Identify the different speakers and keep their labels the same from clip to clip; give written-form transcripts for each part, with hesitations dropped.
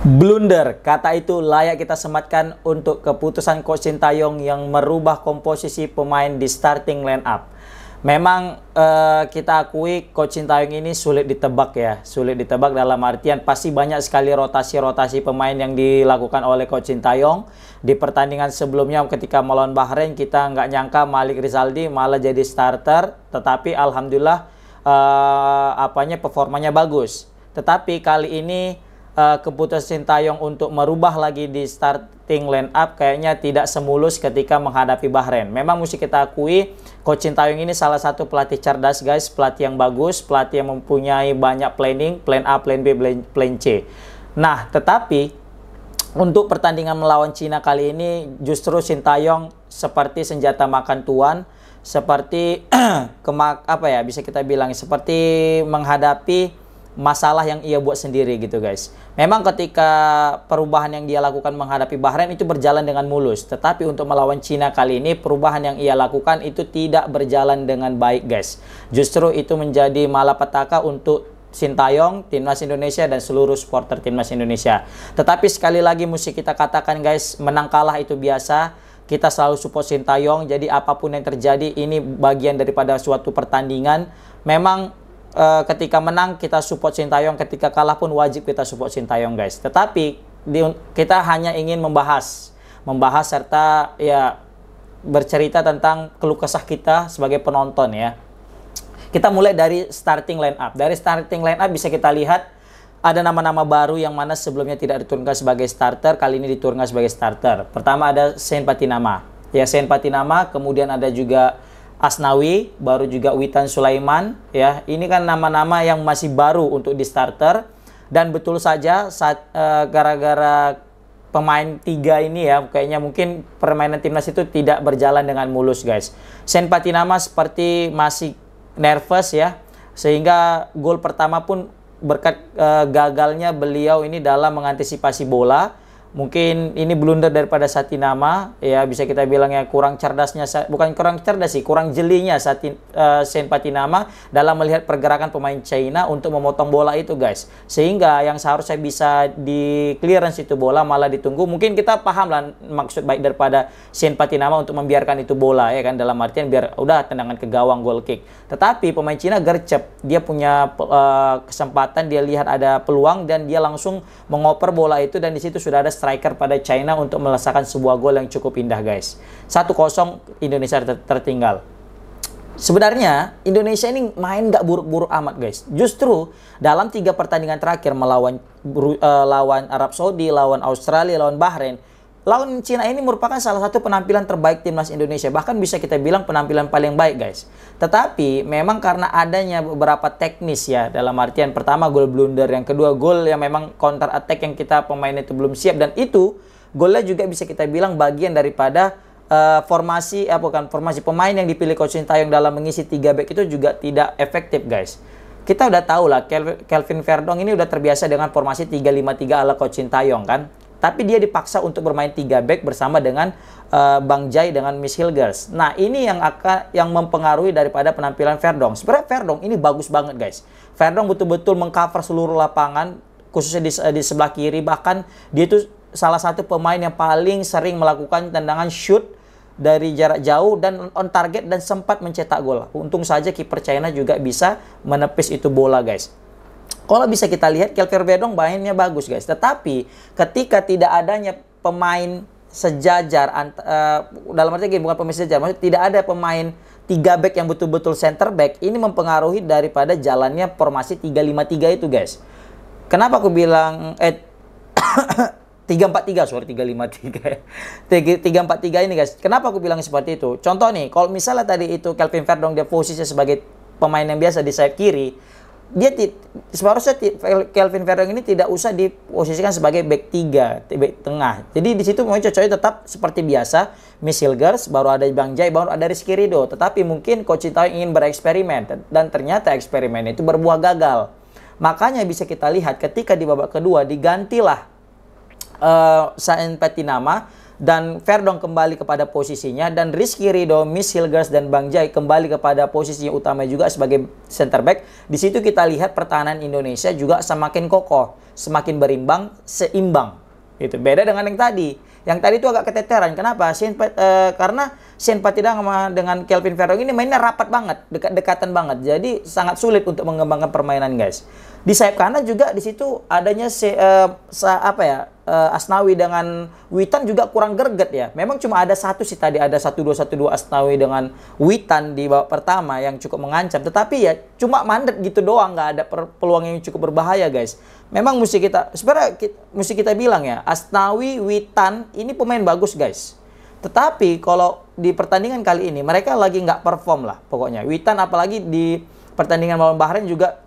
Speaker 1: Blunder, kata itu layak kita sematkan untuk keputusan Coach Sintayong yang merubah komposisi pemain di starting line up. Memang kita akui Coach Sintayong ini sulit ditebak ya. Sulit ditebak dalam artian pasti banyak sekali rotasi-rotasi pemain yang dilakukan oleh Coach Sintayong. Di pertandingan sebelumnya ketika melawan Bahrain kita nggak nyangka Malik Rizaldi malah jadi starter. Tetapi Alhamdulillah performanya bagus. Tetapi kali ini keputusan Sintayong untuk merubah lagi di starting line up kayaknya tidak semulus ketika menghadapi Bahrain. Memang mesti kita akui Coach Sintayong ini salah satu pelatih cerdas guys, pelatih yang bagus, pelatih yang mempunyai banyak planning, plan A, plan B, plan C. Nah, tetapi untuk pertandingan melawan Cina kali ini justru Sintayong seperti senjata makan tuan, seperti bisa kita bilang seperti menghadapi masalah yang ia buat sendiri gitu guys. Memang ketika perubahan yang dia lakukan menghadapi Bahrain itu berjalan dengan mulus. Tetapi untuk melawan Cina kali ini perubahan yang ia lakukan itu tidak berjalan dengan baik guys. Justru itu menjadi malapetaka untuk Sintayong, Timnas Indonesia dan seluruh supporter Timnas Indonesia. Tetapi sekali lagi mesti kita katakan guys, menang kalah itu biasa. Kita selalu support Sintayong. Jadi apapun yang terjadi ini bagian daripada suatu pertandingan. Memang ketika menang kita support Sintayong, ketika kalah pun wajib kita support Sintayong guys. Tetapi kita hanya ingin membahas serta ya bercerita tentang keluh kesah kita sebagai penonton ya. Kita mulai dari starting line up. Dari starting line up bisa kita lihat ada nama-nama baru yang mana sebelumnya tidak diturunkan sebagai starter, kali ini diturunkan sebagai starter. Pertama ada Sean Patinama. Ya, Sean Patinama, kemudian ada juga Asnawi, baru juga Witan Sulaiman ya. Ini kan nama-nama yang masih baru untuk di starter, dan betul saja saat gara-gara pemain tiga ini ya kayaknya mungkin permainan timnas itu tidak berjalan dengan mulus guys. Sean Patinama seperti masih nervous ya, sehingga gol pertama pun berkat gagalnya beliau ini dalam mengantisipasi bola. Mungkin ini blunder daripada Satinama ya, bisa kita bilang ya kurang cerdasnya, bukan kurang cerdas sih, kurang jelinya Sean Patinama dalam melihat pergerakan pemain China untuk memotong bola itu guys, sehingga yang seharusnya bisa di clearance itu bola malah ditunggu. Mungkin kita paham lah maksud baik daripada Sean Patinama untuk membiarkan itu bola ya kan, dalam artian biar udah tendangan ke gawang, goal kick. Tetapi pemain Cina gercep, dia punya kesempatan, dia lihat ada peluang dan dia langsung mengoper bola itu, dan di situ sudah ada striker pada China untuk melesakan sebuah gol yang cukup indah guys. 1-0 Indonesia tertinggal. Sebenarnya Indonesia ini main gak buruk-buruk amat guys. Justru dalam 3 pertandingan terakhir melawan lawan Arab Saudi, lawan Australia, lawan Bahrain, lawan Cina ini merupakan salah satu penampilan terbaik timnas Indonesia. Bahkan bisa kita bilang penampilan paling baik guys. Tetapi memang karena adanya beberapa teknis ya, dalam artian pertama gol blunder, yang kedua gol yang memang counter attack yang kita pemain itu belum siap, dan itu golnya juga bisa kita bilang bagian daripada formasi pemain yang dipilih Coach Sintayong dalam mengisi 3 back itu juga tidak efektif guys. Kita udah tahu lah Kelvin Verdong ini udah terbiasa dengan formasi 3-5-3 ala Coach Sintayong kan. Tapi dia dipaksa untuk bermain 3 back bersama dengan Bang Jai dengan Miss Hilgers. Nah, ini yang mempengaruhi daripada penampilan Verdong. Sebenarnya Verdong ini bagus banget guys. Verdong betul-betul mengcover seluruh lapangan, khususnya di sebelah kiri. Bahkan dia itu salah satu pemain yang paling sering melakukan tendangan shoot dari jarak jauh dan on target dan sempat mencetak gol. Untung saja kiper China juga bisa menepis itu bola guys. Kalau bisa kita lihat Kelvin Verdong mainnya bagus guys, tetapi ketika tidak adanya pemain sejajar dalam arti gini, bukan pemain sejajar, maksudnya tidak ada pemain 3 back yang betul-betul center back, ini mempengaruhi daripada jalannya formasi 3-5-3 itu guys. Kenapa aku bilang 3-4-3, sorry 3-5-3 3-4-3 ini guys. Kenapa aku bilang seperti itu? Contoh nih, kalau misalnya tadi itu Kelvin Verdong dia posisinya sebagai pemain yang biasa di sayap kiri, dia seharusnya Kelvin Verdong ini tidak usah diposisikan sebagai back 3, back tengah. Jadi di situ mau cocoknya tetap seperti biasa, Miss Hilgers, baru ada Bang Jai, baru ada Rizky Ridho. Tetapi mungkin Coach Sintayong ingin bereksperimen, dan ternyata eksperimen itu berbuah gagal. Makanya bisa kita lihat ketika di babak kedua digantilah Sean Patinama dan Verdong kembali kepada posisinya, dan Rizky Ridho, Miss Hilgers, dan Bang Jai kembali kepada posisinya utama juga sebagai center back. Di situ kita lihat pertahanan Indonesia juga semakin kokoh, semakin berimbang, seimbang. Itu beda dengan yang tadi. Yang tadi itu agak keteteran. Kenapa? Karena Shane Patidang dengan Kelvin Verdong ini mainnya rapat banget, dekat-dekatan banget. Jadi sangat sulit untuk mengembangkan permainan, guys. Di sayap kanan juga di situ adanya Asnawi dengan Witan juga kurang greget ya. Memang cuma ada satu sih tadi, ada 1-2 Asnawi dengan Witan di babak pertama yang cukup mengancam. Tetapi ya cuma mandet gitu doang, nggak ada peluang yang cukup berbahaya, guys. Memang sebenarnya mesti kita bilang ya, Asnawi, Witan ini pemain bagus, guys. Tetapi kalau di pertandingan kali ini mereka lagi nggak perform lah pokoknya. Witan apalagi di pertandingan melawan Bahrain juga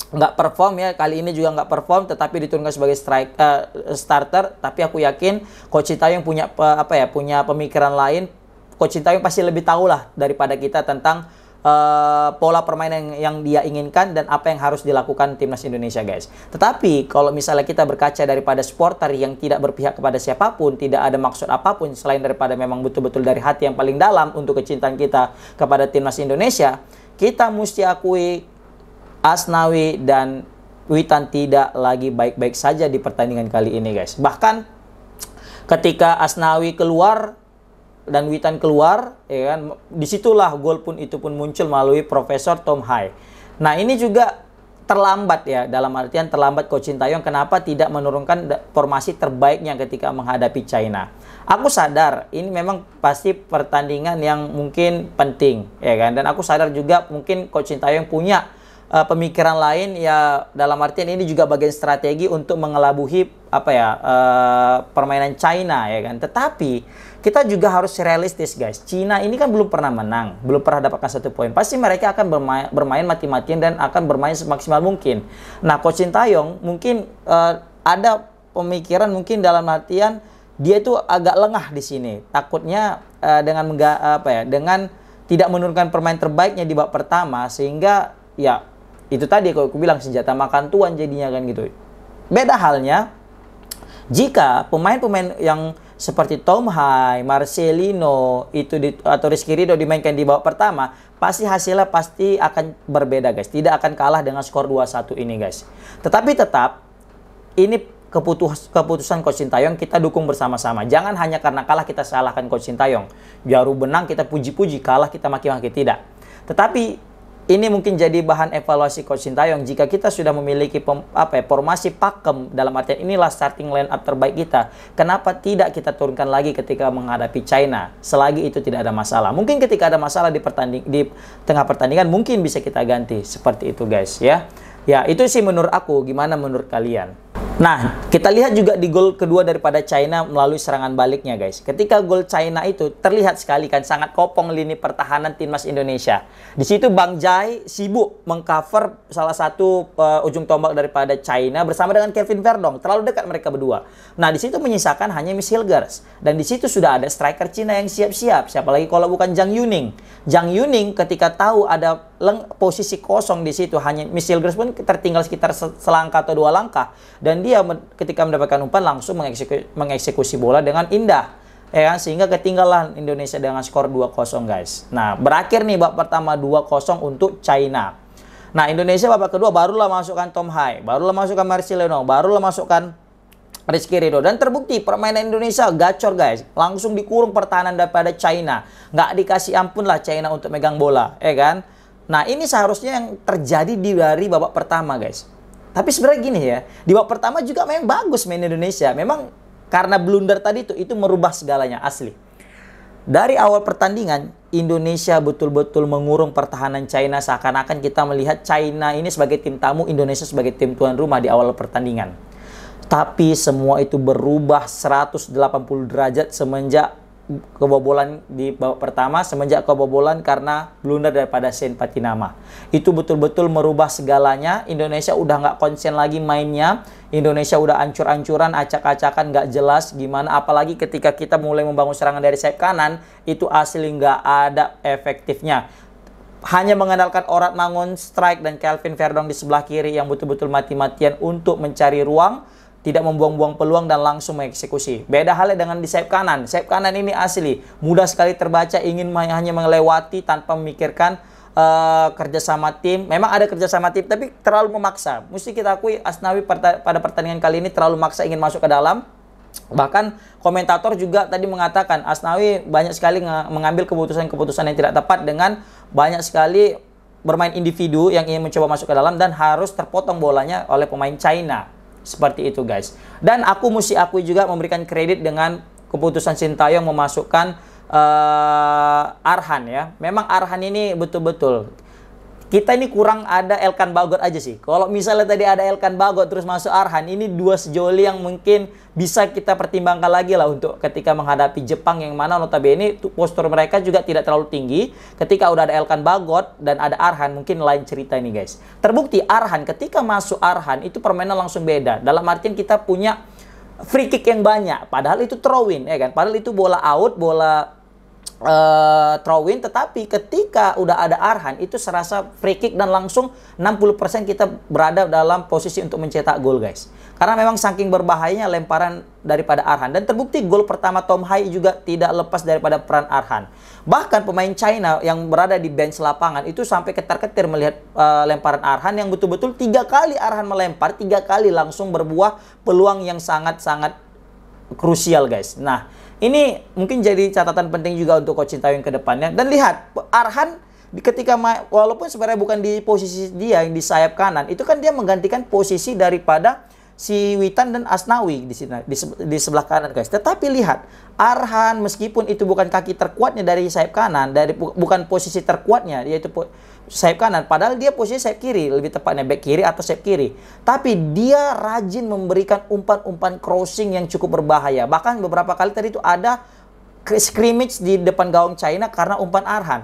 Speaker 1: nggak perform ya, kali ini juga nggak perform, tetapi diturunkan sebagai starter. Tapi aku yakin Coach Sintayong punya punya pemikiran lain. Coach Sintayong pasti lebih tahu lah daripada kita tentang pola permainan yang dia inginkan dan apa yang harus dilakukan timnas Indonesia, guys. Tetapi kalau misalnya kita berkaca daripada supporter yang tidak berpihak kepada siapapun, tidak ada maksud apapun selain daripada memang betul-betul dari hati yang paling dalam untuk kecintaan kita kepada timnas Indonesia, kita mesti akui Asnawi dan Witan tidak lagi baik-baik saja di pertandingan kali ini, guys. Bahkan ketika Asnawi keluar dan Witan keluar, ya kan, disitulah gol itu pun muncul melalui Profesor Tom Hai. Nah, ini juga terlambat ya, dalam artian terlambat Coach Sintayong kenapa tidak menurunkan formasi terbaiknya ketika menghadapi China. Aku sadar ini memang pasti pertandingan yang mungkin penting, ya kan, dan aku sadar juga mungkin Coach Sintayong punya pemikiran lain ya, dalam artian ini juga bagian strategi untuk mengelabuhi permainan China, ya kan. Tetapi kita juga harus realistis, guys. China ini kan belum pernah menang, belum pernah dapatkan 1 poin. Pasti mereka akan bermain mati-matian dan akan bermain semaksimal mungkin. Nah, Coach Sintayong mungkin ada pemikiran mungkin dalam artian dia itu agak lengah di sini. Takutnya dengan tidak menurunkan pemain terbaiknya di babak pertama, sehingga ya itu tadi kalau aku bilang senjata makan tuan jadinya kan gitu. Beda halnya jika pemain-pemain yang seperti Tom Hai, Marcelino atau Rizky Ridho dimainkan di babak pertama, pasti hasilnya pasti akan berbeda, guys. Tidak akan kalah dengan skor 2-1 ini, guys. Tetapi tetap ini keputusan Coach Sintayong, kita dukung bersama-sama. Jangan hanya karena kalah kita salahkan Coach Sintayong. Baru benang kita puji-puji, kalah kita maki-maki, tidak. Tetapi ini mungkin jadi bahan evaluasi Coach Sintayong jika kita sudah memiliki formasi pakem, dalam artian inilah starting line up terbaik kita. Kenapa tidak kita turunkan lagi ketika menghadapi China? Selagi itu tidak ada masalah. Mungkin ketika ada masalah di tengah pertandingan mungkin bisa kita ganti. Seperti itu, guys, ya. Ya, itu sih menurut aku. Gimana menurut kalian? Nah, kita lihat juga di gol kedua daripada China melalui serangan baliknya, guys. Ketika gol China itu terlihat sekali kan sangat kopong lini pertahanan timnas Indonesia. Di situ Bang Jai sibuk mengcover salah satu ujung tombak daripada China bersama dengan Kelvin Verdong. Terlalu dekat mereka berdua. Nah, di situ menyisakan hanya Miss Hilgers. Dan di situ sudah ada striker Cina yang siap-siap. Siapa lagi kalau bukan Zhang Yuning. Zhang Yuning ketika tahu ada posisi kosong di situ, hanya Miss Hilgers pun tertinggal sekitar selangkah atau 2 langkah, dan dia ketika mendapatkan umpan langsung mengeksekusi bola dengan indah, ya kan? Sehingga ketinggalan Indonesia dengan skor 2-0, guys. Nah, berakhir nih babak pertama 2-0 untuk China. Nah, Indonesia babak kedua barulah masukkan Tom Hai, barulah masukkan Marcelino, barulah masukkan Rizky Ridho, dan terbukti permainan Indonesia gacor, guys. Langsung dikurung pertahanan daripada China. Nggak dikasih ampun lah China untuk megang bola, ya kan? Nah, ini seharusnya yang terjadi dari babak pertama, guys. Tapi sebenarnya gini ya, di babak pertama juga memang bagus main Indonesia. Memang karena blunder tadi itu merubah segalanya, asli. Dari awal pertandingan, Indonesia betul-betul mengurung pertahanan China. Seakan-akan kita melihat China ini sebagai tim tamu, Indonesia sebagai tim tuan rumah di awal pertandingan. Tapi semua itu berubah 180 derajat semenjak kebobolan di babak pertama, semenjak kebobolan karena blunder daripada Shane Patinama. Itu betul-betul merubah segalanya. Indonesia udah nggak konsen lagi mainnya. Indonesia udah ancur-ancuran, acak-acakan, nggak jelas gimana. Apalagi ketika kita mulai membangun serangan dari sayap kanan, itu asli nggak ada efektifnya. Hanya mengandalkan Orat Mangun strike dan Kelvin Verdong di sebelah kiri yang betul-betul mati-matian untuk mencari ruang. tidak membuang-buang peluang dan langsung mengeksekusi. Beda halnya dengan di sayap kanan. Sayap kanan ini asli mudah sekali terbaca, ingin hanya melewati tanpa memikirkan kerjasama tim. Memang ada kerjasama tim, tapi terlalu memaksa. Mesti kita akui Asnawi pada pertandingan kali ini terlalu maksa ingin masuk ke dalam. Bahkan komentator juga tadi mengatakan Asnawi banyak sekali mengambil keputusan-keputusan yang tidak tepat dengan banyak sekali bermain individu yang ingin mencoba masuk ke dalam dan harus terpotong bolanya oleh pemain China. Seperti itu guys. Dan aku mesti akui juga memberikan kredit dengan keputusan Sintayong memasukkan Arhan ya. Memang Arhan ini betul-betul kita ini kurang ada Elkan Bagot aja sih. Kalau misalnya tadi ada Elkan Bagot terus masuk Arhan, ini dua sejoli yang mungkin bisa kita pertimbangkan lagi lah untuk ketika menghadapi Jepang yang mana notabene postur mereka juga tidak terlalu tinggi. Ketika udah ada Elkan Bagot dan ada Arhan, mungkin lain cerita ini guys. Terbukti Arhan ketika masuk Arhan itu permainan langsung beda. Dalam artian kita punya free kick yang banyak, padahal itu throw in ya kan. Padahal itu bola out, bola throw in, tetapi ketika udah ada Arhan itu serasa free kick dan langsung 60% kita berada dalam posisi untuk mencetak gol guys. Karena memang saking berbahayanya lemparan daripada Arhan, dan terbukti gol pertama Tom Hai juga tidak lepas daripada peran Arhan. Bahkan pemain China yang berada di bench lapangan itu sampai ketar-ketir melihat lemparan Arhan yang betul-betul 3 kali Arhan melempar, 3 kali langsung berbuah peluang yang sangat-sangat krusial guys. Nah, ini mungkin jadi catatan penting juga untuk Coach Sintayong ke depannya. Dan lihat, Arhan ketika walaupun sebenarnya bukan di posisi dia yang di sayap kanan, itu kan dia menggantikan posisi daripada si Witan dan Asnawi di sini di sebelah kanan guys. Tetapi lihat, Arhan meskipun itu bukan kaki terkuatnya dari sayap kanan, bukan posisi terkuatnya yaitu sayap kanan, padahal dia posisi sayap kiri, lebih tepatnya back kiri atau sayap kiri. Tapi dia rajin memberikan umpan-umpan crossing yang cukup berbahaya. Bahkan beberapa kali tadi itu ada scrimmage di depan gawang China karena umpan Arhan.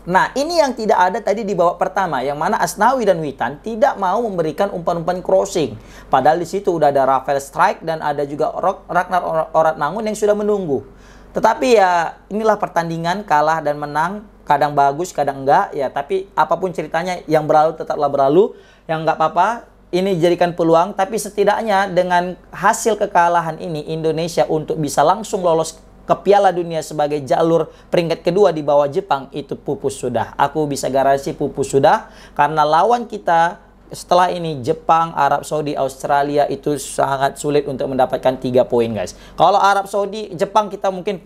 Speaker 1: Nah, ini yang tidak ada tadi di babak pertama, yang mana Asnawi dan Witan tidak mau memberikan umpan-umpan crossing. Padahal di situ udah ada Rafael Strike dan ada juga Ragnar Oratmangun yang sudah menunggu. Tetapi ya inilah pertandingan, kalah dan menang, kadang bagus, kadang enggak ya. Tapi apapun ceritanya, yang berlalu tetaplah berlalu, yang enggak apa-apa. Ini jadikan peluang, tapi setidaknya dengan hasil kekalahan ini Indonesia untuk bisa langsung lolos ke Piala Dunia sebagai jalur peringkat kedua di bawah Jepang itu pupus sudah. Aku bisa garansi pupus sudah, karena lawan kita setelah ini Jepang, Arab Saudi, Australia itu sangat sulit untuk mendapatkan 3 poin guys. Kalau Arab Saudi, Jepang kita mungkin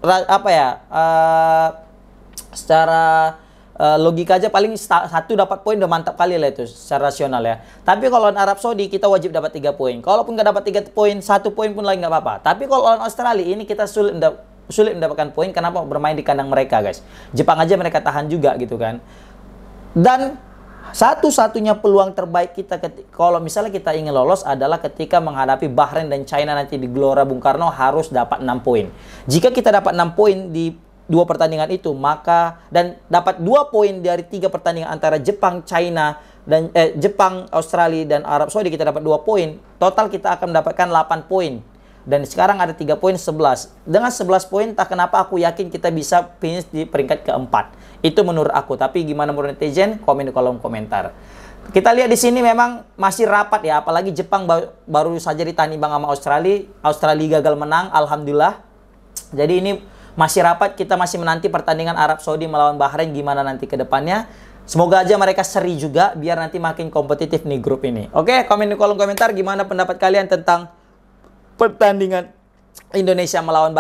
Speaker 1: apa ya, secara logika aja paling 1 dapat poin udah mantap kali lah itu secara rasional ya. Tapi kalau lawan Arab Saudi kita wajib dapat 3 poin. Kalaupun nggak dapat 3 poin, 1 poin pun lagi nggak apa-apa. Tapi kalau lawan Australia ini kita sulit mendapatkan poin. Kenapa? Bermain di kandang mereka guys. Jepang aja mereka tahan juga gitu kan. Dan satu-satunya peluang terbaik kita kalau misalnya kita ingin lolos adalah ketika menghadapi Bahrain dan China nanti di Gelora Bung Karno, harus dapat 6 poin. Jika kita dapat 6 poin di 2 pertandingan itu, maka dan dapat 2 poin dari 3 pertandingan antara Jepang, China dan Jepang, Australia dan Arab Saudi, kita dapat 2 poin. Total kita akan mendapatkan 8 poin. Dan sekarang ada 3 poin 11. Dengan 11 poin, tak kenapa aku yakin kita bisa finish di peringkat keempat. Itu menurut aku. Tapi gimana menurut netizen? Komen di kolom komentar. Kita lihat di sini memang masih rapat ya, apalagi Jepang baru saja ditahan imbang sama Australia. Australia gagal menang, alhamdulillah. Jadi ini masih rapat, kita masih menanti pertandingan Arab Saudi melawan Bahrain gimana nanti ke depannya. Semoga aja mereka seri juga biar nanti makin kompetitif nih grup ini. Oke, komen di kolom komentar gimana pendapat kalian tentang pertandingan Indonesia melawan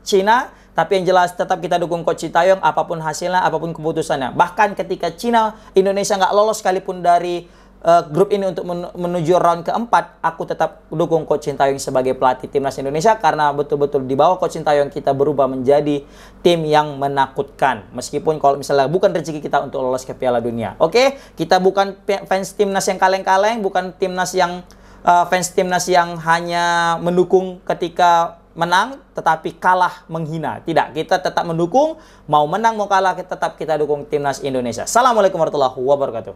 Speaker 1: Cina. Tapi yang jelas tetap kita dukung Coach Sintayong apapun hasilnya, apapun keputusannya. Bahkan ketika Cina, Indonesia nggak lolos sekalipun dari grup ini untuk menuju round keempat, aku tetap dukung Coach Sintayong sebagai pelatih timnas Indonesia, karena betul-betul di bawah Coach Sintayong kita berubah menjadi tim yang menakutkan. Meskipun kalau misalnya bukan rezeki kita untuk lolos ke Piala Dunia. Oke, kita bukan fans timnas yang kaleng-kaleng, bukan timnas yang fans timnas yang hanya mendukung ketika menang tetapi kalah menghina. Tidak, kita tetap mendukung, mau menang mau kalah tetap kita dukung timnas Indonesia. Assalamualaikum warahmatullahi wabarakatuh.